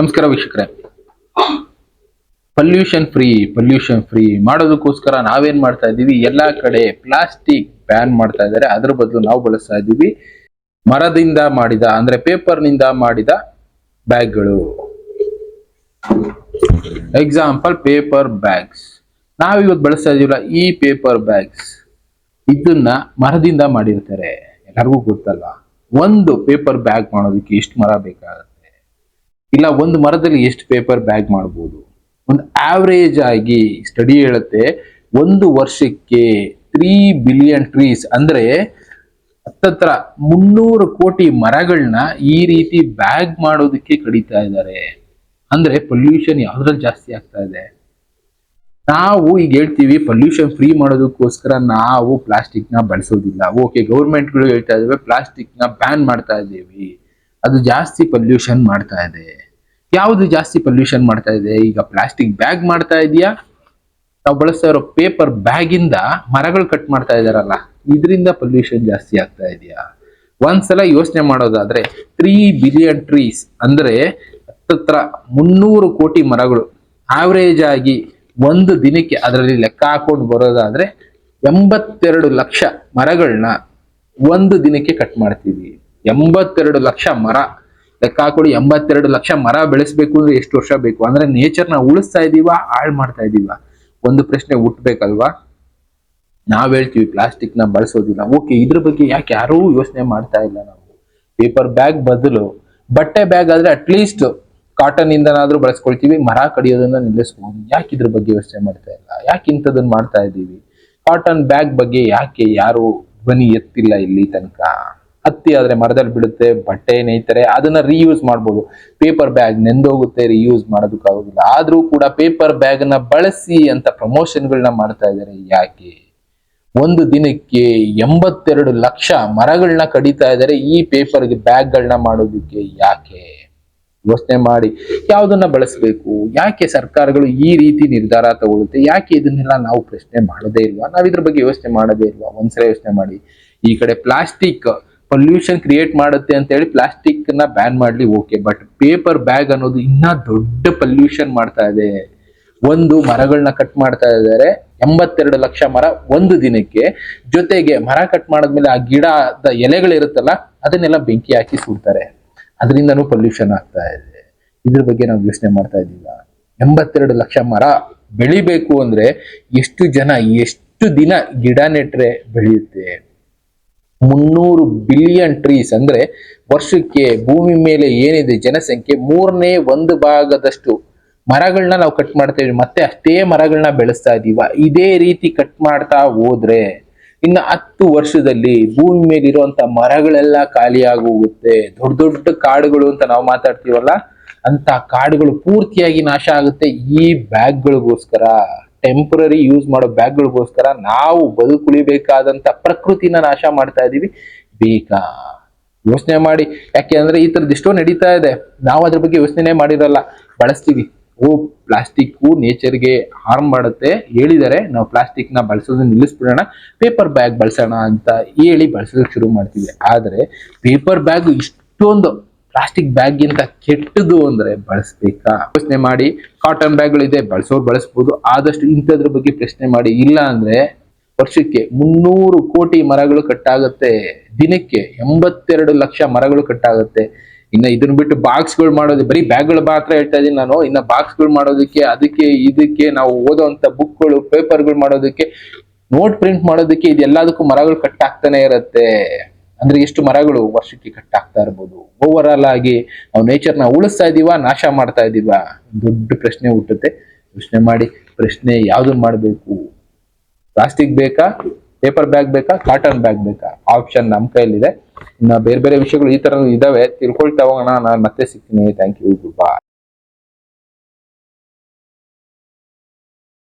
ನಮಸ್ಕಾರ ವೀಕ್ಷಕರೇ. Pollution free ಮಾಡೋದಕ್ಕೋಸ್ಕರ ನಾವೇನ್ ಮಾಡ್ತಾ ಇದೀವಿ, ಎಲ್ಲಾ ಕಡೆ ಪ್ಲಾಸ್ಟಿಕ್ ಬ್ಯಾನ್ ಮಾಡ್ತಾ ಇದ್ದಾರೆ. ಅದ್ರ ಬದಲು ನಾವು ಬಳಸ್ತಾ ಇದೀವಿ ಮರದಿಂದ ಮಾಡಿದ ಅಂದ್ರೆ ಪೇಪರ್ ನಿಂದ ಮಾಡಿದ ಬ್ಯಾಗ್ಗಳು. Example paper bags. ನಾವಿವತ್ತು ಬಳಸ್ತಾ ಇದೀವಲ್ಲ ಈ ಪೇಪರ್ ಬ್ಯಾಗ್ಸ್, ಇದನ್ನ ಮರದಿಂದ ಮಾಡಿರ್ತಾರೆ. ಎಲ್ಲರಿಗೂ ಗೊತ್ತಲ್ಲ, ಒಂದು ಪೇಪರ್ ಬ್ಯಾಗ್ ಮಾಡೋದಕ್ಕೆ ಎಷ್ಟು ಮರ ಬೇಕಾಗುತ್ತೆ, ಇಲ್ಲ ಒಂದು ಮರದಲ್ಲಿ ಎಷ್ಟು ಪೇಪರ್ ಬ್ಯಾಗ್ ಮಾಡಬಹುದು. ಒಂದು ಆವರೇಜ್ ಆಗಿ ಸ್ಟಡಿ ಹೇಳುತ್ತೆ, ಒಂದು ವರ್ಷಕ್ಕೆ 3 ಬಿಲಿಯನ್ ಟ್ರೀಸ್ ಅಂದ್ರೆ ಹತ್ತತ್ರ 300 ಕೋಟಿ ಮರಗಳನ್ನ ಈ ರೀತಿ ಬ್ಯಾಗ್ ಮಾಡೋದಕ್ಕೆ ಕಡಿತಾ ಇದ್ದಾರೆ. ಅಂದ್ರೆ ಪೊಲ್ಯೂಷನ್ ಯಾವ್ದ್ರಲ್ಲಿ ಜಾಸ್ತಿ ಆಗ್ತಾ ಇದೆ. ನಾವು ಈಗ ಹೇಳ್ತೀವಿ ಪೊಲ್ಯೂಷನ್ ಫ್ರೀ ಮಾಡೋದಕ್ಕೋಸ್ಕರ ನಾವು ಪ್ಲಾಸ್ಟಿಕ್ ನ ಬಳಸೋದಿಲ್ಲ. ಓಕೆ, ಗೌರ್ಮೆಂಟ್ಗಳು ಹೇಳ್ತಾ ಇದಾವೆ ಪ್ಲಾಸ್ಟಿಕ್ ನ ಬ್ಯಾನ್ ಮಾಡ್ತಾ ಇದ್ದೀವಿ, ಅದು ಜಾಸ್ತಿ ಪೊಲ್ಯೂಷನ್ ಮಾಡ್ತಾ ಇದೆ. ಯಾವುದು ಜಾಸ್ತಿ ಪೊಲ್ಯೂಷನ್ ಮಾಡ್ತಾ ಇದೆ? ಈಗ ಪ್ಲಾಸ್ಟಿಕ್ ಬ್ಯಾಗ್ ಮಾಡ್ತಾ ಇದೆಯಾ, ನಾವು ಬಳಸ್ತಾ ಇರೋ ಪೇಪರ್ ಬ್ಯಾಗ್ ಇಂದ ಮರಗಳು ಕಟ್ ಮಾಡ್ತಾ ಇದಾರಲ್ಲ, ಇದರಿಂದ ಪೊಲ್ಯೂಷನ್ ಜಾಸ್ತಿ ಆಗ್ತಾ ಇದೆಯಾ? ಒಂದ್ಸಲ ಯೋಚನೆ ಮಾಡೋದಾದ್ರೆ 3 ಬಿಲಿಯನ್ ಟ್ರೀಸ್ ಅಂದ್ರೆ ಹತ್ತತ್ರ 300 ಕೋಟಿ ಮರಗಳು ಆವರೇಜ್ ಆಗಿ ಒಂದು ದಿನಕ್ಕೆ ಅದರಲ್ಲಿ ಲೆಕ್ಕ ಹಾಕೊಂಡು ಬರೋದಾದ್ರೆ 82 ಲಕ್ಷ ಮರಗಳನ್ನ ಒಂದು ದಿನಕ್ಕೆ ಕಟ್ ಮಾಡ್ತೀವಿ. 82 ಲಕ್ಷ ಮರ ಲೆಕ್ಕ ಹಾಕೊಳ್ಳಿ. 82 ಲಕ್ಷ ಮರ ಬೆಳೆಸ್ಬೇಕು ಅಂದ್ರೆ ಎಷ್ಟು ವರ್ಷ ಬೇಕು? ಅಂದ್ರೆ ನೇಚರ್ನ ಉಳಿಸ್ತಾ ಇದೀವ, ಹಾಳು ಮಾಡ್ತಾ ಇದೀವ? ಒಂದು ಪ್ರಶ್ನೆ ಹುಟ್ಟಬೇಕಲ್ವಾ. ನಾವ್ ಹೇಳ್ತೀವಿ ಪ್ಲಾಸ್ಟಿಕ್ ನ ಬಳಸೋದಿಲ್ಲ. ಓಕೆ, ಇದ್ರ ಬಗ್ಗೆ ಯಾಕೆ ಯಾರೂ ಯೋಚನೆ ಮಾಡ್ತಾ ಇಲ್ಲ? ನಾವು ಪೇಪರ್ ಬ್ಯಾಗ್ ಬದಲು ಬಟ್ಟೆ ಬ್ಯಾಗ್ ಆದ್ರೆ ಅಟ್ಲೀಸ್ಟ್ ಕಾಟನ್ ಇಂದನಾದ್ರೂ ಬಳಸ್ಕೊಳ್ತೀವಿ, ಮರ ಕಡಿಯೋದನ್ನ ನಿಲ್ಲಿಸಬಹುದು. ಯಾಕೆ ಇದ್ರ ಬಗ್ಗೆ ಯೋಚನೆ ಮಾಡ್ತಾ ಇಲ್ಲ? ಯಾಕೆ ಇಂಥದನ್ನ ಮಾಡ್ತಾ ಇದೀವಿ? ಕಾಟನ್ ಬ್ಯಾಗ್ ಬಗ್ಗೆ ಯಾಕೆ ಯಾರು ಧ್ವನಿ ಎತ್ತಿಲ್ಲ ಇಲ್ಲಿ ತನಕ? ಹತ್ತಿ ಆದ್ರೆ ಮರದಲ್ಲಿ ಬಿಡುತ್ತೆ, ಬಟ್ಟೆ ನೇಯ್ತಾರೆ, ಅದನ್ನ ರೀಯೂಸ್ ಮಾಡ್ಬೋದು. ಪೇಪರ್ ಬ್ಯಾಗ್ ನೆಂದೋಗುತ್ತೆ, ರೀಯೂಸ್ ಮಾಡೋದಕ್ಕಾಗೋದಿಲ್ಲ. ಆದ್ರೂ ಕೂಡ ಪೇಪರ್ ಬ್ಯಾಗ್ ನ ಬಳಸಿ ಅಂತ ಪ್ರಮೋಷನ್ಗಳನ್ನ ಮಾಡ್ತಾ ಇದ್ದಾರೆ. ಯಾಕೆ? ಒಂದು ದಿನಕ್ಕೆ 82 ಲಕ್ಷ ಮರಗಳನ್ನ ಕಡಿತಾ ಇದ್ದಾರೆ ಈ ಪೇಪರ್ ಬ್ಯಾಗ್ಗಳನ್ನ ಮಾಡೋದಕ್ಕೆ. ಯಾಕೆ? ಯೋಚನೆ ಮಾಡಿ, ಯಾವ್ದನ್ನ ಬಳಸಬೇಕು? ಯಾಕೆ ಸರ್ಕಾರಗಳು ಈ ರೀತಿ ನಿರ್ಧಾರ ತಗೊಳುತ್ತೆ? ಯಾಕೆ ಇದನ್ನೆಲ್ಲ ನಾವು ಪ್ರಶ್ನೆ ಮಾಡೋದೇ ಇಲ್ವಾ? ನಾವ್ ಇದ್ರ ಬಗ್ಗೆ ಯೋಚನೆ ಮಾಡೋದೇ ಇಲ್ವಾ? ಒಂದ್ಸಲ ಯೋಚನೆ ಮಾಡಿ. ಈ ಕಡೆ ಪ್ಲಾಸ್ಟಿಕ್ ಪೊಲ್ಯೂಷನ್ ಕ್ರಿಯೇಟ್ ಮಾಡುತ್ತೆ ಅಂತ ಹೇಳಿ ಪ್ಲಾಸ್ಟಿಕ್ ನ ಬ್ಯಾನ್ ಮಾಡ್ಲಿ, ಓಕೆ, ಬಟ್ ಪೇಪರ್ ಬ್ಯಾಗ್ ಅನ್ನೋದು ಇನ್ನ ದೊಡ್ಡ ಪೊಲ್ಯೂಷನ್ ಮಾಡ್ತಾ ಇದೆ. ಒಂದು ಮರಗಳನ್ನ ಕಟ್ ಮಾಡ್ತಾ ಇದ್ದಾರೆ, 82 ಲಕ್ಷ ಮರ ಒಂದು ದಿನಕ್ಕೆ. ಜೊತೆಗೆ ಮರ ಕಟ್ ಮಾಡದ್ಮೇಲೆ ಆ ಗಿಡದ ಎಲೆಗಳಿರುತ್ತಲ್ಲ ಅದನ್ನೆಲ್ಲ ಬೆಂಕಿ ಹಾಕಿ ಸುಡ್ತಾರೆ, ಅದರಿಂದನೂ ಪೊಲ್ಯೂಷನ್ ಆಗ್ತಾ ಇದೆ. ಇದ್ರ ಬಗ್ಗೆ ನಾವು ಯೋಚನೆ ಮಾಡ್ತಾ ಇದೀವ? 82 ಲಕ್ಷ ಮರ ಬೆಳಿಬೇಕು ಅಂದ್ರೆ ಎಷ್ಟು ಜನ ಎಷ್ಟು ದಿನ ಗಿಡ ನೆಟ್ರೆ ಬೆಳೆಯುತ್ತೆ? 300 ಬಿಲಿಯನ್ ಟ್ರೀಸ್ ಅಂದ್ರೆ ವರ್ಷಕ್ಕೆ ಭೂಮಿ ಮೇಲೆ ಏನಿದೆ ಜನಸಂಖ್ಯೆ 1/3 ಭಾಗದಷ್ಟು ಮರಗಳನ್ನ ನಾವು ಕಟ್ ಮಾಡ್ತಾ ಇದೀವಿ. ಮತ್ತೆ ಅಷ್ಟೇ ಮರಗಳನ್ನ ಬೆಳೆಸ್ತಾ ಇದೀವ. ಇದೇ ರೀತಿ ಕಟ್ ಮಾಡ್ತಾ ಹೋದ್ರೆ ಇನ್ನು 10 ವರ್ಷದಲ್ಲಿ ಭೂಮಿ ಮೇಲೆ ಇರುವಂತ ಮರಗಳೆಲ್ಲ ಖಾಲಿಯಾಗಿ ಹೋಗುತ್ತೆ. ದೊಡ್ಡ ದೊಡ್ಡ ಕಾಡುಗಳು ಅಂತ ನಾವು ಮಾತಾಡ್ತೀವಲ್ಲ, ಅಂತ ಕಾಡುಗಳು ಪೂರ್ತಿಯಾಗಿ ನಾಶ ಆಗುತ್ತೆ. ಈ ಬ್ಯಾಗ್ಗಳಿಗೋಸ್ಕರ, ಟೆಂಪರರಿ ಯೂಸ್ ಮಾಡೋ ಬ್ಯಾಗ್ಗಳಿಗೋಸ್ಕರ ನಾವು ಬದುಕುಳಿಬೇಕಾದಂತ ಪ್ರಕೃತಿನ ನಾಶ ಮಾಡ್ತಾ ಇದೀವಿ. ಬೇಕಾ? ಯೋಚನೆ ಮಾಡಿ. ಯಾಕೆ ಅಂದ್ರೆ ಈ ತರದ್ ಎಷ್ಟೋ ನಡೀತಾ ಇದೆ, ನಾವು ಅದ್ರ ಬಗ್ಗೆ ಯೋಚನೆ ಮಾಡಿರಲ್ಲ, ಬಳಸ್ತೀವಿ. ಪ್ಲಾಸ್ಟಿಕ್ ನೇಚರ್ಗೆ ಹಾರ್ಮ್ ಮಾಡುತ್ತೆ ಹೇಳಿದರೆ ನಾವು ಪ್ಲಾಸ್ಟಿಕ್ ನ ಬಳಸೋದನ್ನ ನಿಲ್ಲಿಸ್ಬಿಡೋಣ, ಪೇಪರ್ ಬ್ಯಾಗ್ ಬಳಸೋಣ ಅಂತ ಹೇಳಿ ಬಳಸೋದಕ್ಕೆ ಶುರು ಮಾಡ್ತೀವಿ. ಆದ್ರೆ ಪೇಪರ್ ಬ್ಯಾಗ್ ಇಷ್ಟೊಂದು ಪ್ಲಾಸ್ಟಿಕ್ ಬ್ಯಾಗ್ ಗಿಂತ ಕೆಟ್ಟದು ಅಂದ್ರೆ ಬಳಸ್ಬೇಕಾ? ಯೋಚನೆ ಮಾಡಿ. ಕಾಟನ್ ಬ್ಯಾಗ್ಗಳಿದೆ, ಬಳಸೋರು ಬಳಸ್ಬೋದು. ಆದಷ್ಟು ಇಂಥದ್ರ ಬಗ್ಗೆ ಪ್ರಶ್ನೆ ಮಾಡಿ. ಇಲ್ಲ ಅಂದ್ರೆ ವರ್ಷಕ್ಕೆ 300 ಕೋಟಿ ಮರಗಳು ಕಟ್ಟಾಗುತ್ತೆ, ದಿನಕ್ಕೆ 82 ಲಕ್ಷ ಮರಗಳು ಕಟ್ಟಾಗುತ್ತೆ. ಇನ್ನ ಇದನ್ನ ಬಿಟ್ಟು ಬಾಕ್ಸ್ಗಳು ಮಾಡೋದು, ಬರೀ ಬ್ಯಾಗ್ಗಳು ಮಾತ್ರ ಹೇಳ್ತಾ ಇದೀನಿ ನಾನು. ಇನ್ನ ಬಾಕ್ಸ್ಗಳು ಮಾಡೋದಕ್ಕೆ, ಅದಕ್ಕೆ ಇದಕ್ಕೆ ನಾವು ಓದೋಂತ ಬುಕ್ಗಳು, ಪೇಪರ್ಗಳು ಮಾಡೋದಕ್ಕೆ, ನೋಟ್ ಪ್ರಿಂಟ್ ಮಾಡೋದಕ್ಕೆ, ಇದೆಲ್ಲದಕ್ಕೂ ಮರಗಳು ಕಟ್ಟಾಗ್ತಾನೆ ಇರುತ್ತೆ. ಅಂದ್ರೆ ಎಷ್ಟು ಮರಗಳು ವರ್ಷಕ್ಕೆ ಕಟ್ಟಾಗ್ತಾ ಇರ್ಬೋದು? ಓವರ್ ಆಲ್ ಆಗಿ ನಾವು ನೇಚರ್ನ ಉಳಿಸ್ತಾ ಇದೀವ, ನಾಶ ಮಾಡ್ತಾ ಇದೀವ? ದೊಡ್ಡ ಪ್ರಶ್ನೆ ಹುಟ್ಟುತ್ತೆ. ಯೋಚನೆ ಮಾಡಿ. ಪ್ರಶ್ನೆ ಯಾವ್ದನ್ನ ಮಾಡ್ಬೇಕು? ಪ್ಲಾಸ್ಟಿಕ್ ಬೇಕಾ, ಪೇಪರ್ ಬ್ಯಾಗ್ ಬೇಕಾ, ಕಾಟನ್ ಬ್ಯಾಗ್ ಬೇಕಾ? ಆಪ್ಷನ್ ನಮ್ ಕೈಲಿದೆ. ಇನ್ನ ಬೇರೆ ಬೇರೆ ವಿಷಯಗಳು ಈ ತರ ಇದಾವೆ, ತಿಳ್ಕೊಳ್ತಾ ಹೋಗೋಣ. ನಾನು ಮತ್ತೆ ಸಿಗ್ತೀನಿ. Thank you, bye.